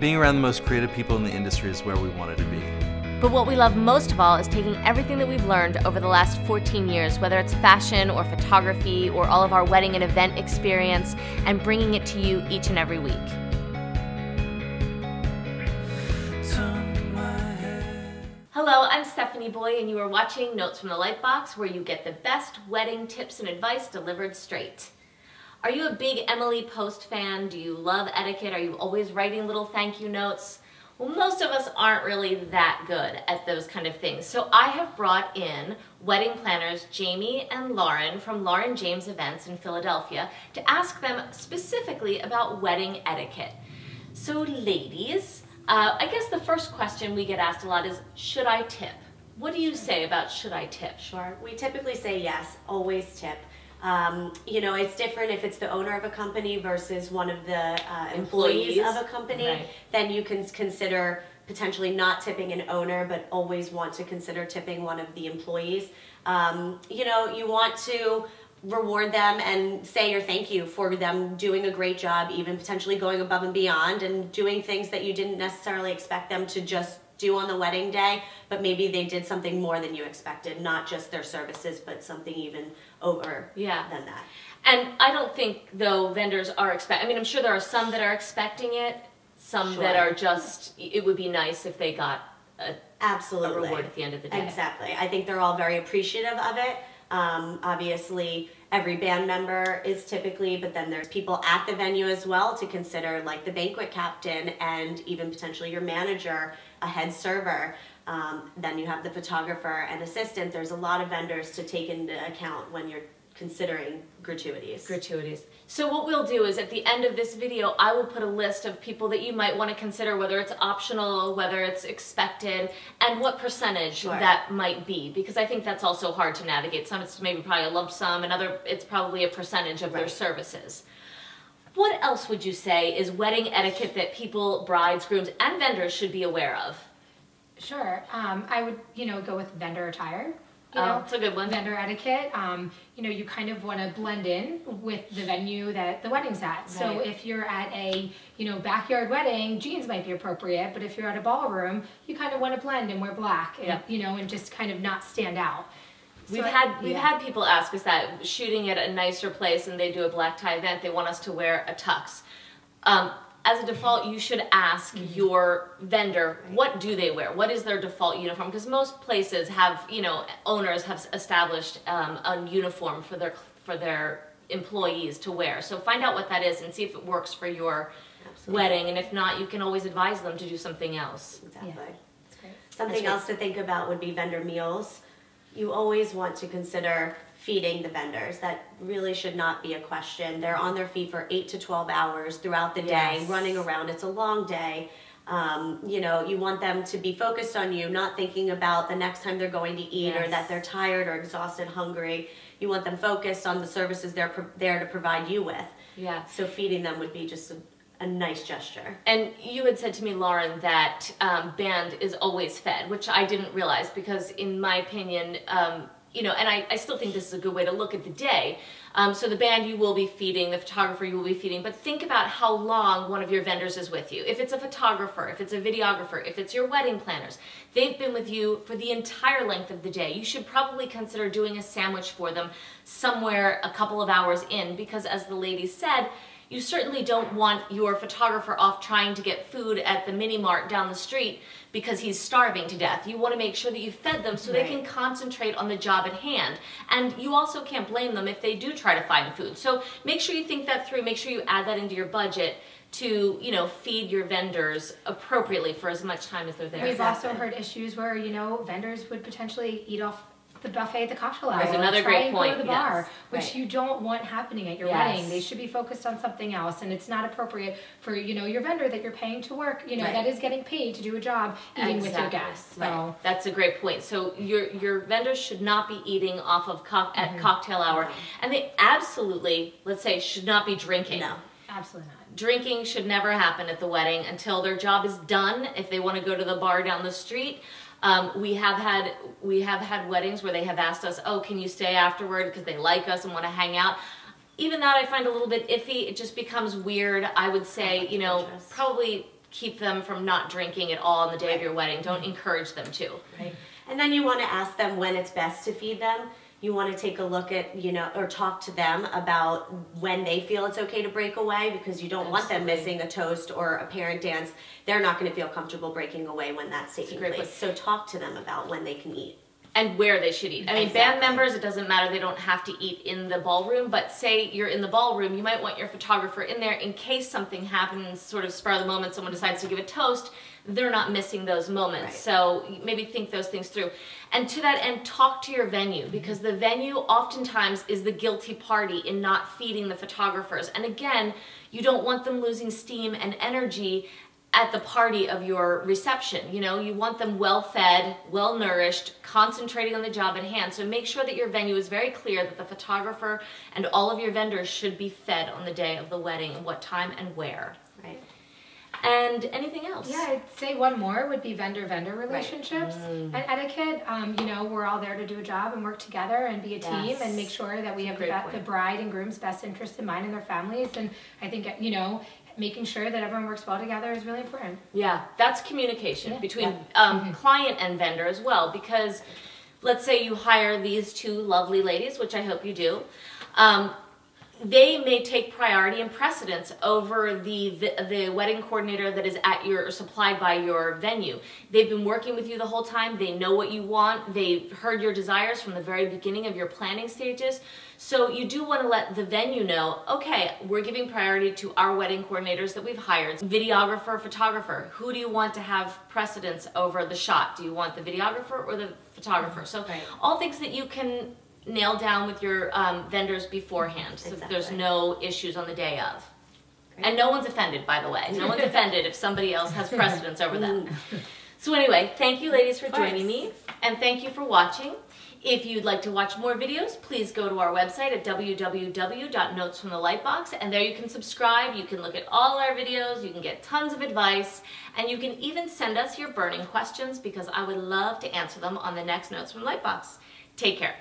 Being around the most creative people in the industry is where we wanted to be. But what we love most of all is taking everything that we've learned over the last 14 years, whether it's fashion or photography or all of our wedding and event experience, and bringing it to you each and every week. Hello, I'm Stephanie Boye, and you are watching Notes from the Lightbox, where you get the best wedding tips and advice delivered straight. Are you a big Emily Post fan? Do you love etiquette? Are you always writing little thank you notes? Well, most of us aren't really that good at those kind of things. So I have brought in wedding planners Jamie and Lauren from Lauren James Events in Philadelphia to ask them specifically about wedding etiquette. So ladies, I guess the first question we get asked a lot is, should I tip? What do you say about should I tip? Sure. We typically say yes, always tip. You know, it's different if it's the owner of a company versus one of the employees of a company. Right. Then you can consider potentially not tipping an owner, but always want to consider tipping one of the employees. You know, you want to reward them and say your thank you for them doing a great job, even potentially going above and beyond and doing things that you didn't necessarily expect them to just do on the wedding day, but maybe they did something more than you expected, not just their services, but something even over than that. And I don't think, though, vendors are I mean, I'm sure there are some that are expecting it, some that are just, it would be nice if they got a reward at the end of the day. Exactly. I think they're all very appreciative of it. Obviously, every band member is typically, but then there's people at the venue as well to consider, like the banquet captain and even potentially your manager, a head server. Then you have the photographer and assistant. There's a lot of vendors to take into account when you're considering gratuities. So what we'll do is at the end of this video, I will put a list of people that you might want to consider, whether it's optional, whether it's expected, and what percentage that might be, because I think that's also hard to navigate. Some it's maybe probably a lump sum, and other it's probably a percentage of their services. What else would you say is wedding etiquette that people, brides, grooms, and vendors should be aware of? Sure. I would, go with vendor attire. It's a good one. Vendor etiquette. You kind of want to blend in with the venue that the wedding's at. Right. So if you're at a, backyard wedding, jeans might be appropriate, but if you're at a ballroom, you kind of want to blend and wear black and, and just kind of not stand out. We've had people ask us that, shooting at a nicer place and they do a black tie event, they want us to wear a tux. As a default, you should ask your vendor, what do they wear? What is their default uniform? Because most places have, owners have established a uniform for their employees to wear. So find out what that is and see if it works for your wedding. And if not, you can always advise them to do something else. Exactly. Yeah. That's great. Something else to think about would be vendor meals. You always want to consider feeding the vendors. That really should not be a question. They're on their feet for 8 to 12 hours throughout the day, running around. It's a long day. You want them to be focused on you, not thinking about the next time they're going to eat or that they're tired or exhausted, hungry. You want them focused on the services they're there to provide you with. Yeah. So feeding them would be just a nice gesture. And you had said to me, Lauren, that band is always fed, which I didn't realize, because in my opinion, and I still think this is a good way to look at the day. So the band you will be feeding, the photographer you will be feeding, but think about how long one of your vendors is with you. If it's a photographer, if it's a videographer, if it's your wedding planners, they've been with you for the entire length of the day. You should probably consider doing a sandwich for them somewhere a couple of hours in, because as the lady said, you certainly don't want your photographer off trying to get food at the mini mart down the street because he's starving to death. You want to make sure that you fed them so they can concentrate on the job at hand. And you also can't blame them if they do try to find food. So make sure you think that through. Make sure you add that into your budget to, feed your vendors appropriately for as much time as they're there. We've also heard issues where, vendors would potentially eat off the buffet at the cocktail hour. That's another great point. Go to the bar, which you don't want happening at your wedding. They should be focused on something else, and it's not appropriate for your vendor that you're paying to work. That is getting paid to do a job, eating with your guests. So that's a great point. So your vendors should not be eating off of at cocktail hour, and they absolutely, let's say, should not be drinking. No, absolutely not. Drinking should never happen at the wedding until their job is done. If they want to go to the bar down the street. We have had weddings where they have asked us, oh, can you stay afterward because they like us and want to hang out. Even that I find a little bit iffy. It just becomes weird. I would say, probably keep them from not drinking at all on the day of your wedding. Don't encourage them to. Right. And then you want to ask them when it's best to feed them. You want to take a look at, or talk to them about when they feel it's okay to break away, because you don't want them missing a toast or a parent dance. They're not going to feel comfortable breaking away when that's taking place. So talk to them about when they can eat. And where they should eat. I mean, band members, it doesn't matter, they don't have to eat in the ballroom, but say you're in the ballroom, you might want your photographer in there in case something happens, sort of spur of the moment, someone decides to give a toast, they're not missing those moments. Right. So maybe think those things through. And to that end, talk to your venue, because the venue oftentimes is the guilty party in not feeding the photographers. And again, you don't want them losing steam and energy at the party of your reception. You want them well fed, well nourished, concentrating on the job at hand. So make sure that your venue is very clear that the photographer and all of your vendors should be fed on the day of the wedding, and what time and where. Right. And anything else? Yeah, I'd say one more would be vendor-vendor relationships. And etiquette, we're all there to do a job and work together and be a team and make sure that we have the bride and groom's best interest in mind and their families. And I think, making sure that everyone works well together is really important. Yeah, that's communication between client and vendor as well, because let's say you hire these two lovely ladies, which I hope you do. They may take priority and precedence over the wedding coordinator that is at or supplied by your venue. They've been working with you the whole time. They know what you want. They've heard your desires from the very beginning of your planning stages. So you do want to let the venue know, okay, we're giving priority to our wedding coordinators that we've hired. Videographer, photographer, who do you want to have precedence over the shot? Do you want the videographer or the photographer? So all things that you can nail down with your vendors beforehand, so that there's no issues on the day of. And no one's offended, by the way. No one's offended if somebody else has precedence over them. So anyway, thank you ladies for joining me, and thank you for watching. If you'd like to watch more videos, please go to our website at www.notesfromthelightbox, and there you can subscribe, you can look at all our videos, you can get tons of advice, and you can even send us your burning questions, because I would love to answer them on the next Notes from the Lightbox. Take care.